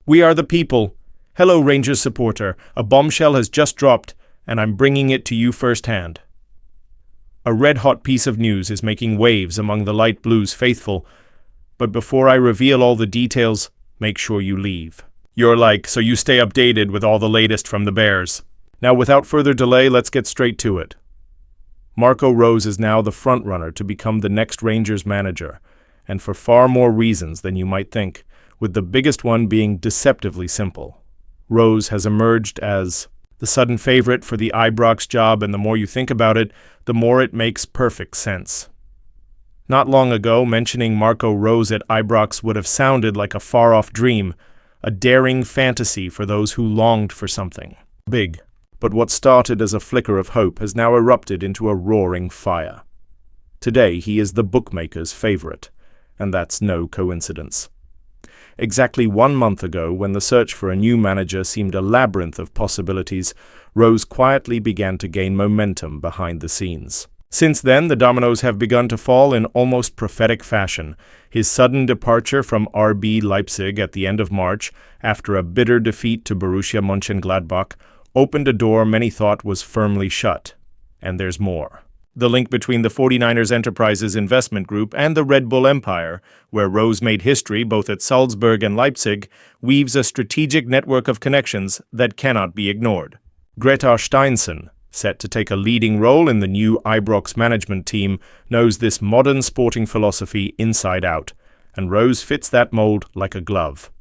We are the people. Hello, Rangers supporter. A bombshell has just dropped, and I'm bringing it to you firsthand. A red-hot piece of news is making waves among the Light Blues faithful, but before I reveal all the details, make sure you leave. You're like, so you stay updated with all the latest from the Bears. Now, without further delay, let's get straight to it. Marco Rose is now the front-runner to become the next Rangers manager, and for far more reasons than you might think, with the biggest one being deceptively simple. Rose has emerged as the sudden favorite for the Ibrox job, and the more you think about it, the more it makes perfect sense. Not long ago, mentioning Marco Rose at Ibrox would have sounded like a far-off dream, a daring fantasy for those who longed for something big. But what started as a flicker of hope has now erupted into a roaring fire. Today, he is the bookmaker's favorite, and that's no coincidence. Exactly 1 month ago, when the search for a new manager seemed a labyrinth of possibilities, Rose quietly began to gain momentum behind the scenes. Since then, the dominoes have begun to fall in almost prophetic fashion. His sudden departure from RB Leipzig at the end of March, after a bitter defeat to Borussia Mönchengladbach, opened a door many thought was firmly shut. And there's more. The link between the 49ers Enterprises investment group and the Red Bull empire, where Rose made history both at Salzburg and Leipzig, weaves a strategic network of connections that cannot be ignored. Gretar Steinsson, set to take a leading role in the new Ibrox management team, knows this modern sporting philosophy inside out, and Rose fits that mold like a glove.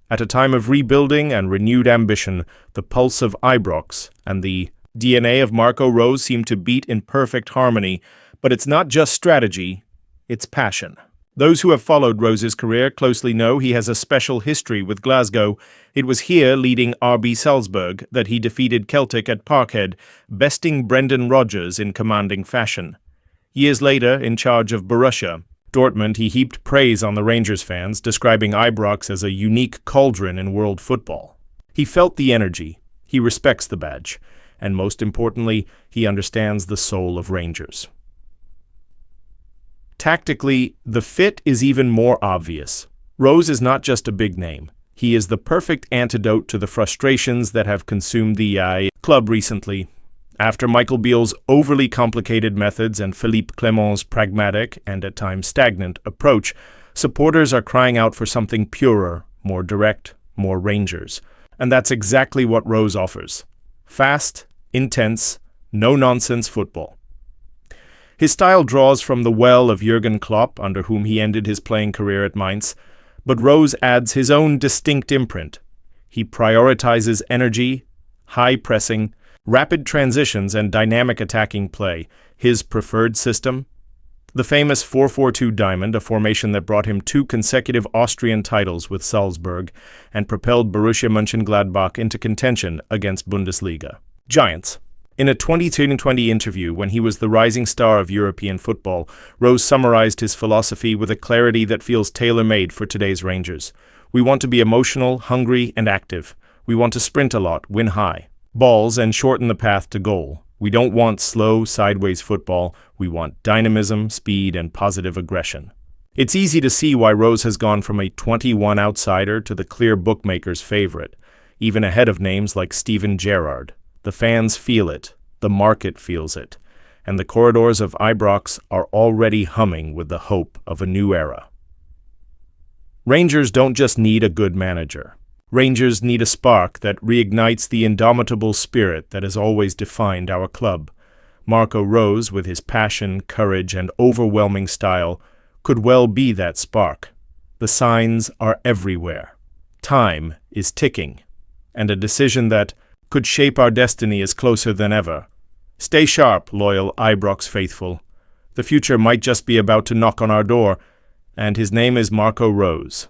At a time of rebuilding and renewed ambition, the pulse of Ibrox and the DNA of Marco Rose seem to beat in perfect harmony, but it's not just strategy, it's passion. Those who have followed Rose's career closely know he has a special history with Glasgow. It was here, leading RB Salzburg, that he defeated Celtic at Parkhead, besting Brendan Rodgers in commanding fashion. Years later, in charge of Borussia Dortmund, he heaped praise on the Rangers fans, describing Ibrox as a unique cauldron in world football. He felt the energy, he respects the badge, and most importantly, he understands the soul of Rangers. Tactically, the fit is even more obvious. Rose is not just a big name. He is the perfect antidote to the frustrations that have consumed the club recently. After Michael Beale's overly complicated methods and Philippe Clement's pragmatic and at times stagnant approach, supporters are crying out for something purer, more direct, more Rangers. And that's exactly what Rose offers. Fast, intense, no-nonsense football. His style draws from the well of Jurgen Klopp, under whom he ended his playing career at Mainz, but Rose adds his own distinct imprint. He prioritizes energy, high pressing, rapid transitions, and dynamic attacking play, his preferred system. The famous 4-4-2 diamond, a formation that brought him 2 consecutive Austrian titles with Salzburg and propelled Borussia Mönchengladbach into contention against Bundesliga giants. In a 2020 interview, when he was the rising star of European football, Rose summarized his philosophy with a clarity that feels tailor-made for today's Rangers. We want to be emotional, hungry, and active. We want to sprint a lot, win high balls, and shorten the path to goal. We don't want slow, sideways football. We want dynamism, speed, and positive aggression. It's easy to see why Rose has gone from a 21 outsider to the clear bookmaker's favorite, even ahead of names like Steven Gerrard. The fans feel it, the market feels it, and the corridors of Ibrox are already humming with the hope of a new era. Rangers don't just need a good manager. Rangers need a spark that reignites the indomitable spirit that has always defined our club. Marco Rose, with his passion, courage, and overwhelming style, could well be that spark. The signs are everywhere. Time is ticking, and a decision that could shape our destiny is closer than ever. Stay sharp, loyal Ibrox faithful. The future might just be about to knock on our door, and his name is Marco Rose.